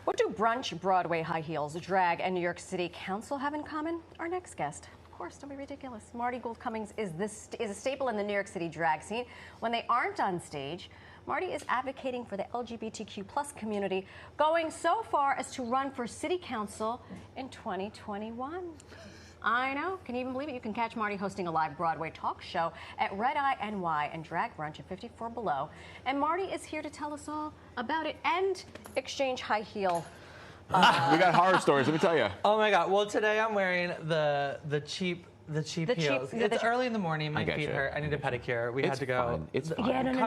What do brunch, Broadway high heels, drag, and New York City Council have in common? Our next guest. Of course, don't be ridiculous. Marti Gould Cummings is a staple in the New York City drag scene. When they aren't on stage, Marti is advocating for the LGBTQ plus community, going so far as to run for City Council in 2021. I know. Can you even believe it? You can catch Marti hosting a live Broadway talk show at Red Eye NY and Drag Brunch at 54 Below. And Marti is here to tell us all about it and exchange high heel. We got horror stories, let me tell you. Oh my God. Well, today I'm wearing the cheap heels. It's early in the morning. My feet hurt. I need a pedicure. We had to go. Fine. It's fine. Yeah, no.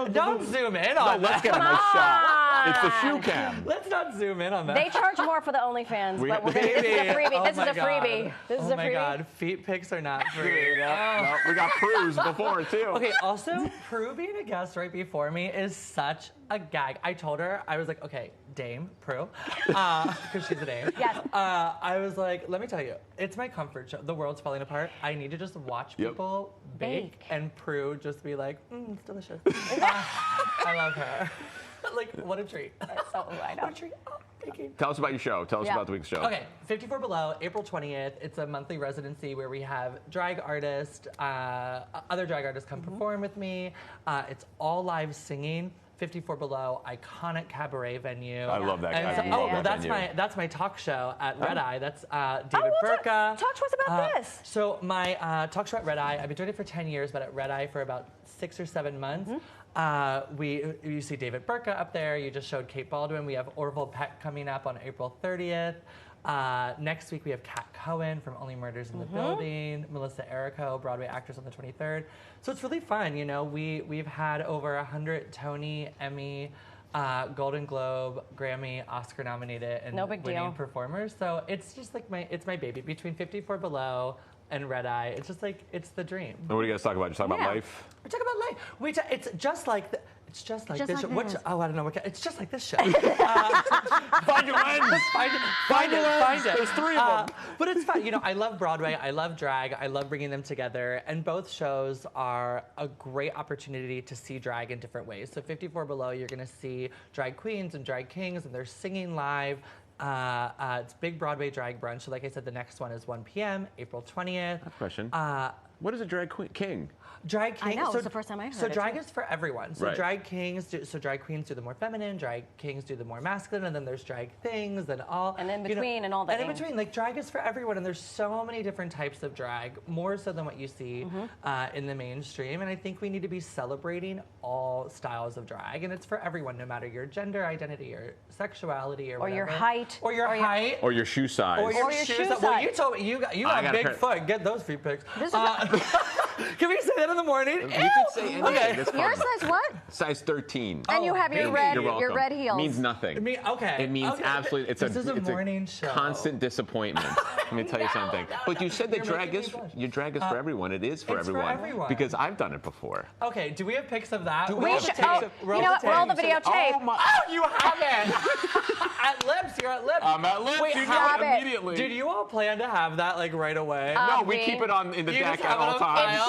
Don't zoom in on that. Let's get a nice shot. It's the shoe cam. Let's not zoom in on that. They charge more for the OnlyFans, but this is a freebie. Oh this is a freebie. This is a freebie. Oh my God, feet pics are not free. No, we got Prue's before too. Okay, also, Prue being a guest right before me is such a gag. I told her, I was like, okay, Dame, Prue, because she's a dame. Yes. I was like, let me tell you, it's my comfort show. The world's falling apart. I need to just watch people bake and Prue just be like, it's delicious. I love her. Like, what a treat. So, I know. What a treat. Oh, baking. Tell us about your show. Tell us about the week's show. Okay, 54 Below, April 20th. It's a monthly residency where we have drag artists, other drag artists come perform with me. It's all live singing. 54 Below, iconic cabaret venue. I love that. That's my talk show at Red Eye. That's David Burka. Talk to us about this. So my talk show at Red Eye, I've been doing it for 10 years, but at Red Eye for about 6 or 7 months. You see David Burka up there. You just showed Kate Baldwin. We have Orville Peck coming up on April 30th. Next week we have Cohen from Only Murders in the Building, Melissa Errico, Broadway actress, on the 23rd. So it's really fun. You know, we've had over 100 Tony, Emmy, Golden Globe, Grammy, Oscar nominated and winning performers. So it's just like it's my baby. Between 54 Below and Red Eye, it's just like, it's the dream. And what do you guys talk about? Just talk about life? We talk about life. It's just like this show. I don't know. It's just like this show. Find your lens. Find it. There's 3 of them. But it's fun. You know, I love Broadway. I love drag. I love bringing them together. And both shows are a great opportunity to see drag in different ways. So 54 Below, you're going to see drag queens and drag kings, and they're singing live. It's Big Broadway Drag Brunch. So like I said, the next one is 1 p.m., April 20th. I have a question. What is a drag king? Drag king. I know, it's the first time I heard it. So drag is for everyone. So drag kings, drag queens do the more feminine, drag kings do the more masculine, and then there's drag things and all. And in between and all that. And in between, like drag is for everyone, and there's so many different types of drag, more so than what you see in the mainstream. And I think we need to be celebrating all styles of drag, and it's for everyone, no matter your gender identity or sexuality or whatever. Your height. Or your height. Or your shoe size. Or your shoe size. Well, you told me you got big foot. Get those feet pics. Can we say that in the morning? You could say anything. Okay. Your size what? Size 13. And you have your red heels. Means nothing. It means absolutely. This is a morning show. Constant disappointment. Let me tell you something. But you said that drag is for everyone. It is for everyone. For everyone. Because I've done it before. Okay. Do we have pics of that? We should. You know what? Roll the videotape. Oh, you haven't. At Lips. You're at Lips. I'm at Lips. Wait, you know it immediately. Did you all plan to have that like right away? No, we keep it in the deck at all times.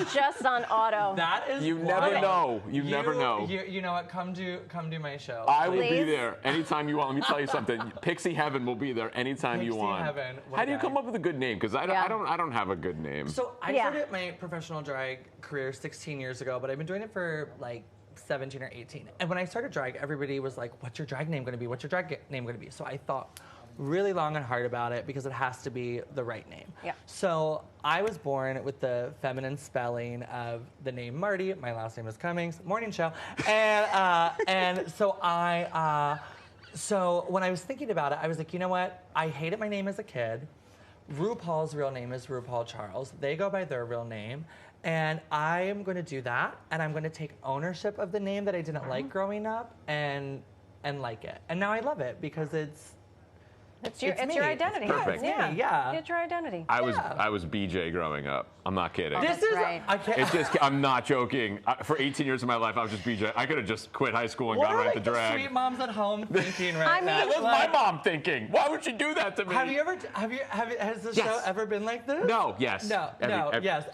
It's just on auto. That is. You never know. You never know. You know what? Come do my show. I will be there anytime you want. Let me tell you something. Pixie Heaven will be there anytime you want. Pixie Heaven. How do you come up with a good name? Because I don't have a good name. So I started my professional drag career 16 years ago, but I've been doing it for like 17 or 18. And when I started drag, everybody was like, "What's your drag name going to be? What's your drag name going to be?" So I thought really long and hard about it because it has to be the right name. Yeah. So I was born with the feminine spelling of the name Marti. My last name is Cummings. Morning show. And so when I was thinking about it, I was like, you know what? I hated my name as a kid. RuPaul's real name is RuPaul Charles. They go by their real name. And I am going to do that, and I'm going to take ownership of the name that I didn't like growing up and like it. And now I love it because it's It's your me. identity. It's perfect. Yeah. Yeah. It's your identity. I was BJ growing up. I'm not kidding. Oh, This that's is right. I can't. It's just, I'm not joking. For 18 years of my life, I was just BJ. I could have just quit high school and What gone are right to like the drag. sweet moms at home thinking right now? That was my mom thinking. Why would she do that to me? Has the Yes. show ever been like this? No, yes. Yes.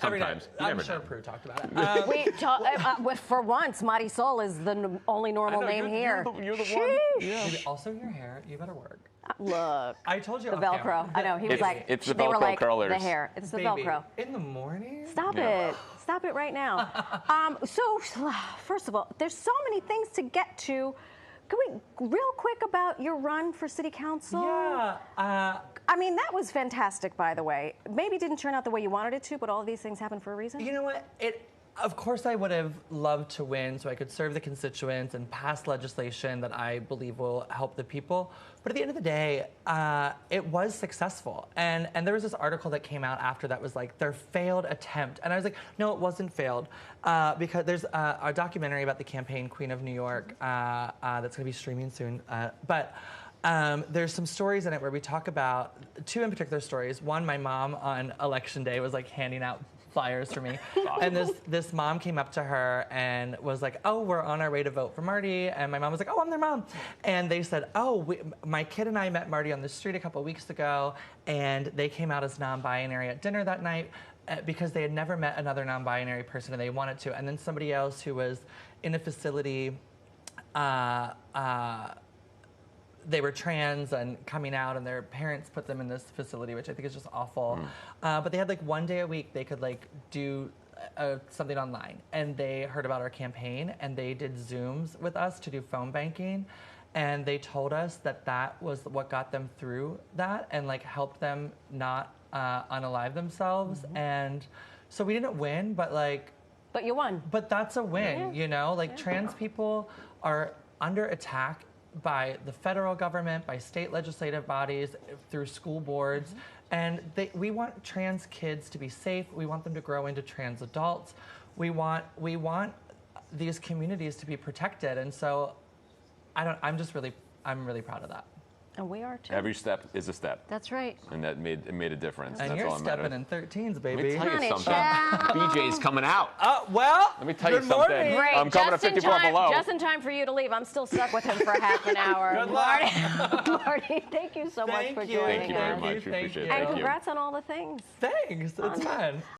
Every night. Sometimes. You I'm never sure know. Prue talked about it. For once, Marti Gould is the only normal I know, name here. You're the one. Sheesh. Yeah. Maybe also your hair. You better work. Look. I told you. The off Velcro. camera. I know. He was like, it's the they were Velcro like, curlers. the hair. It's the Baby, Velcro. in the morning. Stop Yeah. it. Stop it right now. So, first of all, there's so many things to get to. Can we, real quick, about your run for city council? Yeah. I mean, that was fantastic, by the way. Maybe didn't turn out the way you wanted it to, but all of these things happen for a reason. You know what? Of course, I would have loved to win so I could serve the constituents and pass legislation that I believe will help the people. But at the end of the day, it was successful. And there was this article that came out after that was like their failed attempt. And I was like, no, it wasn't failed. Because there's a documentary about the campaign Queen of New York that's going to be streaming soon. There's some stories in it where we talk about, two in particular stories. One, my mom on election day was like handing out flyers for me. And this mom came up to her and was like, oh, we're on our way to vote for Marti. And my mom was like, oh, I'm their mom. And they said, oh, my kid and I met Marti on the street a couple weeks ago, and they came out as non-binary at dinner that night because they had never met another non-binary person and they wanted to. And then somebody else who was in a facility, they were trans and coming out, and their parents put them in this facility, which I think is just awful. But they had like one day a week they could like do something online, and they heard about our campaign, and they did Zooms with us to do phone banking, and they told us that that was what got them through that and like helped them not unalive themselves. And so we didn't win, but like. But you won. But that's a win, you know? Like trans people are under attack by the federal government, by state legislative bodies, through school boards. And we want trans kids to be safe. We want them to grow into trans adults. We want these communities to be protected. And so I'm really proud of that. And we are too. Every step is a step. That's right. And that made a difference. And That's you're all that stepping matters. in 13s, baby. Let me tell you Honey, something. child. BJ's coming out. Well, Let me tell you good something. morning. Great. I'm coming just to in 54 time, below. Just in time for you to leave. I'm still stuck with him for half an hour. Good luck. Marti, thank you so much Thank for you. joining Thank you very us. much. We Thank appreciate you. it. And Thank you. congrats on all the things. Thanks. It's fun.